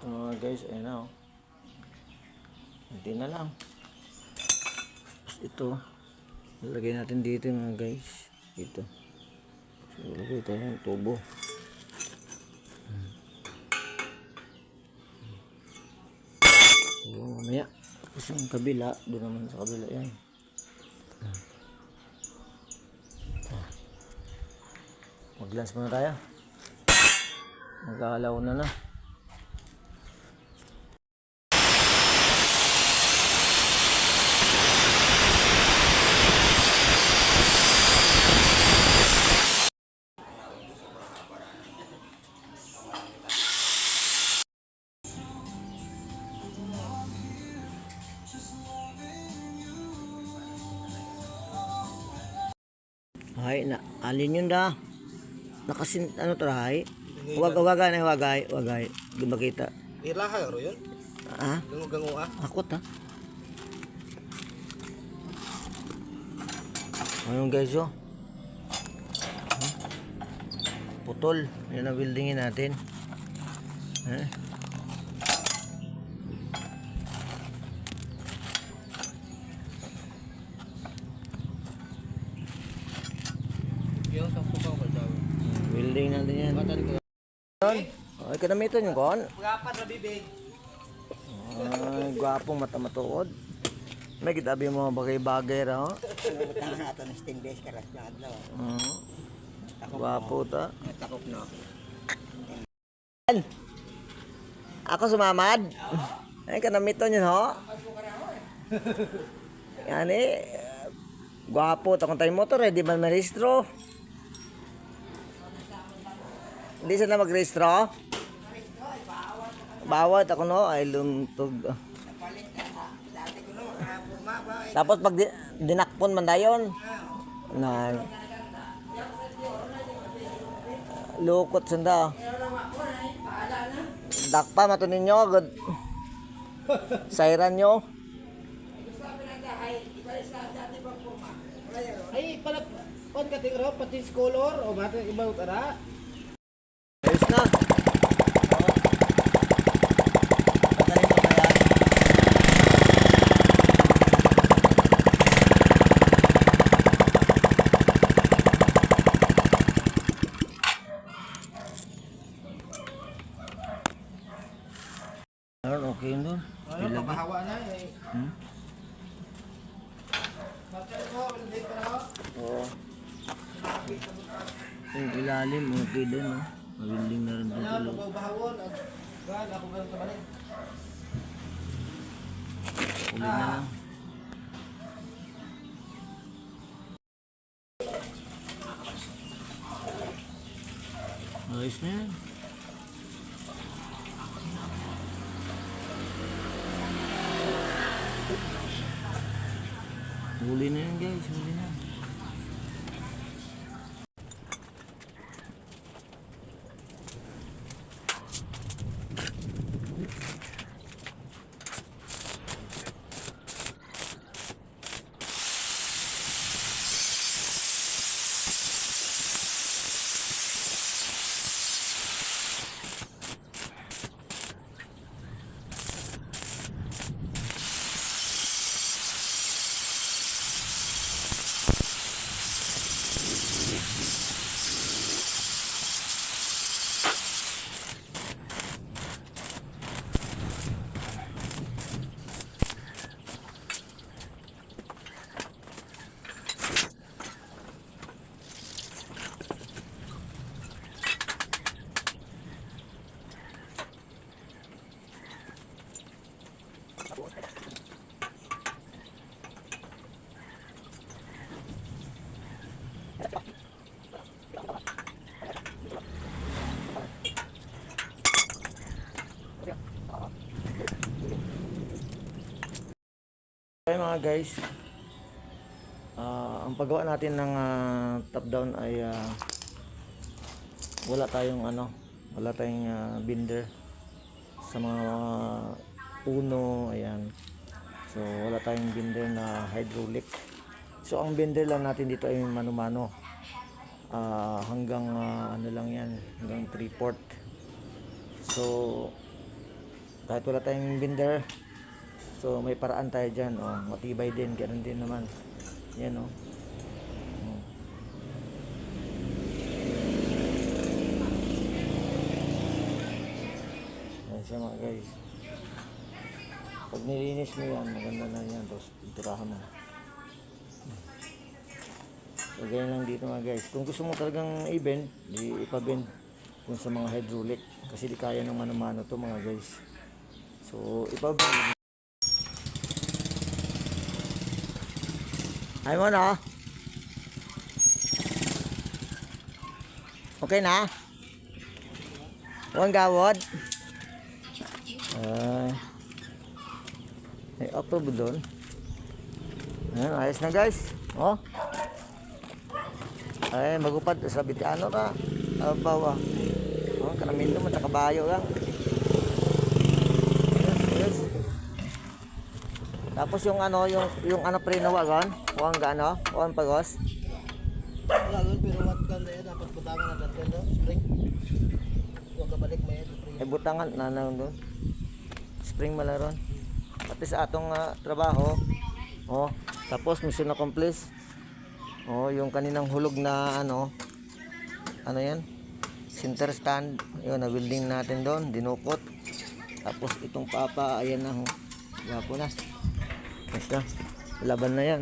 Ito mga guys, ayun na oh. Hindi na lang. Tapos ito, lalagay natin dito mga guys. Dito. So, lagay tayo ng tubo. So, mamaya. Tapos yung kabila, doon naman sa kabila yan. Mag-glance muna tayo. Mag-aalaw na. Hay na, alin yun da? Nakasin, ano to hay? Wagay. Di ba kita? Iraha ro yun? Ah? Gango-gango ah. Ako ta. Ayun guys oh. Putol. Yan ang buildingin natin. Yung sa pukaw ka daw. Building natin yan. Batan ko. Ay, kanamitan yung kon. Gapat ra bibig. Ay, gwapong mata matuod. May kitabi mo bagay-bagay ra oh. Sinubutang na ato ng stainless karas na adlaw. Gwapo ta. Takop na. Ako sumamad. Ay, kanamitan yun ho. Yan eh. Gwapo ta kung tayo motor eh. Di ba marehistro? Hindi sila magrehistro? Bawat ako no ay lumtog. Tapos pag dinakpon man dayon na lukot sanda. Dakpa mato ninyo agad. Sayran nyo. Ay pala kon ka tingro pati color o bata ibaw tara. Ayos na. Patayin mo kaya. Meron okay yun doon. Ano mabahawa na eh. Matay ko, hindi pa na. Oo. Yung ilalim, okay din no. Mawiling na rin doon sa Ano loob. bahawon at gan ako gan tabalik. Uli na lang. Ayos na yan. Huli na yan guys, huli na. Okay mga guys, ang paggawa natin ng top down ay wala tayong binder sa mga puno, ayan. So wala tayong binder na hydraulic. So ang binder lang natin dito ay mano-mano. Hanggang ano lang yan, hanggang 3/4. So kahit wala tayong binder, so may paraan tayo dyan. Oh, matibay din, ganun din naman. Yan oh. Ayan siya mga guys. Pag nilinis mo yan, maganda na yan. Tapos iturahan mo. So ganyan lang dito mga guys. Kung gusto mo talagang i-bend, di ipa-bend kung sa mga hydraulic. Kasi di kaya ng mano-mano to mga guys. So ipa-bend. Ay mo na. Okay na? Huwag gawad. May approve doon. Ayan, ayos na guys. Oh. Ay, magupad sa bitiano ka. Bawa. Oh, kanamin naman sa kabayo lang. Yes. Tapos yung ano, yung ano pre na wagon, huwag gaano, huwag pagos. Lagon pero wat kan daya dapat butangan na datan do spring. Huwag ka balik may spring. Ay butangan na doon. Spring malaron. Pati sa atong trabaho. Oh, tapos mission accomplished. Oh, yung kaninang hulog na ano yan? Center stand. Yun, na building natin doon, dinukot. Tapos itong papa, ayan na ho. Gapo na. Basta, laban na yan.